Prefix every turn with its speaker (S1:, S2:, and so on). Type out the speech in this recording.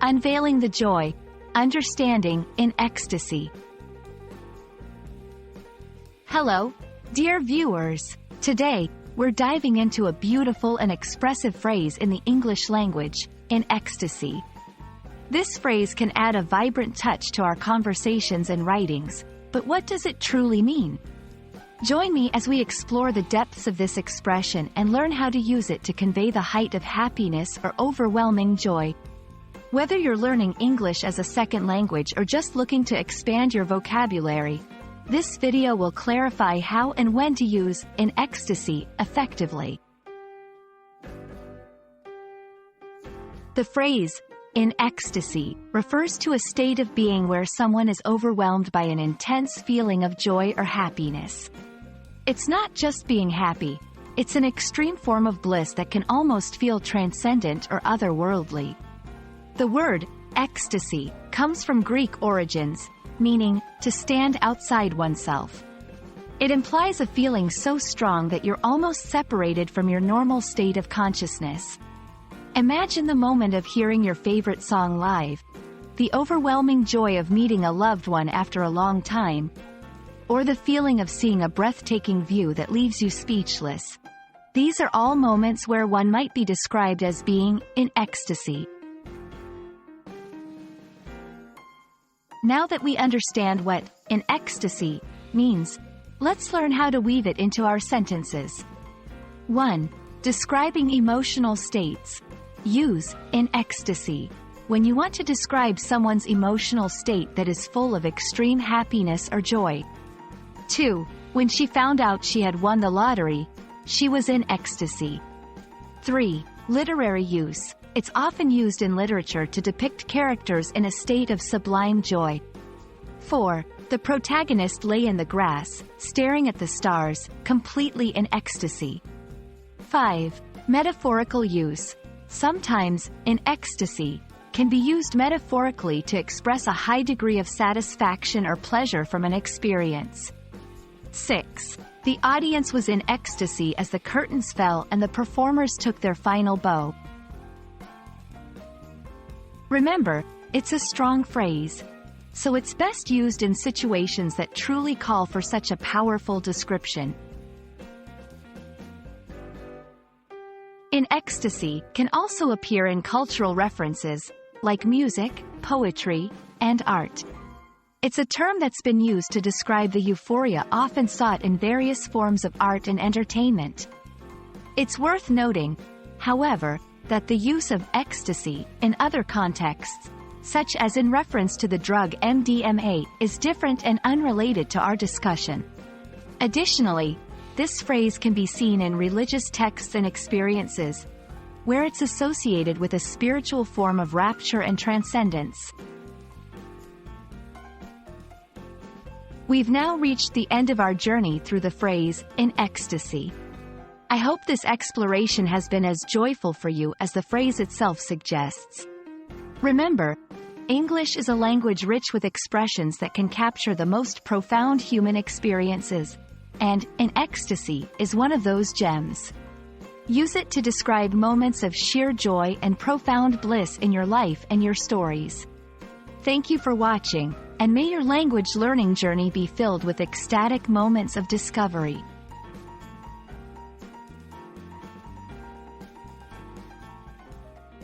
S1: Unveiling the Joy, Understanding In Ecstasy. Hello, dear viewers. Today, we're diving into a beautiful and expressive phrase in the English language, in ecstasy. This phrase can add a vibrant touch to our conversations and writings, but what does it truly mean? Join me as we explore the depths of this expression and learn how to use it to convey the height of happiness or overwhelming joy. Whether you're learning English as a second language or just looking to expand your vocabulary, this video will clarify how and when to use in ecstasy effectively. The phrase, in ecstasy, refers to a state of being where someone is overwhelmed by an intense feeling of joy or happiness. It's not just being happy, it's an extreme form of bliss that can almost feel transcendent or otherworldly. The word, ecstasy, comes from Greek origins, meaning, to stand outside oneself. It implies a feeling so strong that you're almost separated from your normal state of consciousness. Imagine the moment of hearing your favorite song live, the overwhelming joy of meeting a loved one after a long time, or the feeling of seeing a breathtaking view that leaves you speechless. These are all moments where one might be described as being in ecstasy. Now that we understand what in ecstasy means, let's learn how to weave it into our sentences. 1. Describing emotional states. Use in ecstasy when you want to describe someone's emotional state that is full of extreme happiness or joy. 2. When she found out she had won the lottery, she was in ecstasy. 3. Literary use. It's often used in literature to depict characters in a state of sublime joy. 4. The protagonist lay in the grass, staring at the stars, completely in ecstasy. 5. Metaphorical use. Sometimes, in ecstasy, can be used metaphorically to express a high degree of satisfaction or pleasure from an experience. 6. The audience was in ecstasy as the curtains fell and the performers took their final bow. Remember, it's a strong phrase, so it's best used in situations that truly call for such a powerful description. In ecstasy can also appear in cultural references, like music, poetry, and art. It's a term that's been used to describe the euphoria often sought in various forms of art and entertainment. It's worth noting, however, that the use of ecstasy in other contexts, such as in reference to the drug MDMA, is different and unrelated to our discussion. Additionally, this phrase can be seen in religious texts and experiences, where it's associated with a spiritual form of rapture and transcendence. We've now reached the end of our journey through the phrase, in ecstasy. I hope this exploration has been as joyful for you as the phrase itself suggests. Remember, English is a language rich with expressions that can capture the most profound human experiences, and in ecstasy is one of those gems. Use it to describe moments of sheer joy and profound bliss in your life and your stories. Thank you for watching, and may your language learning journey be filled with ecstatic moments of discovery.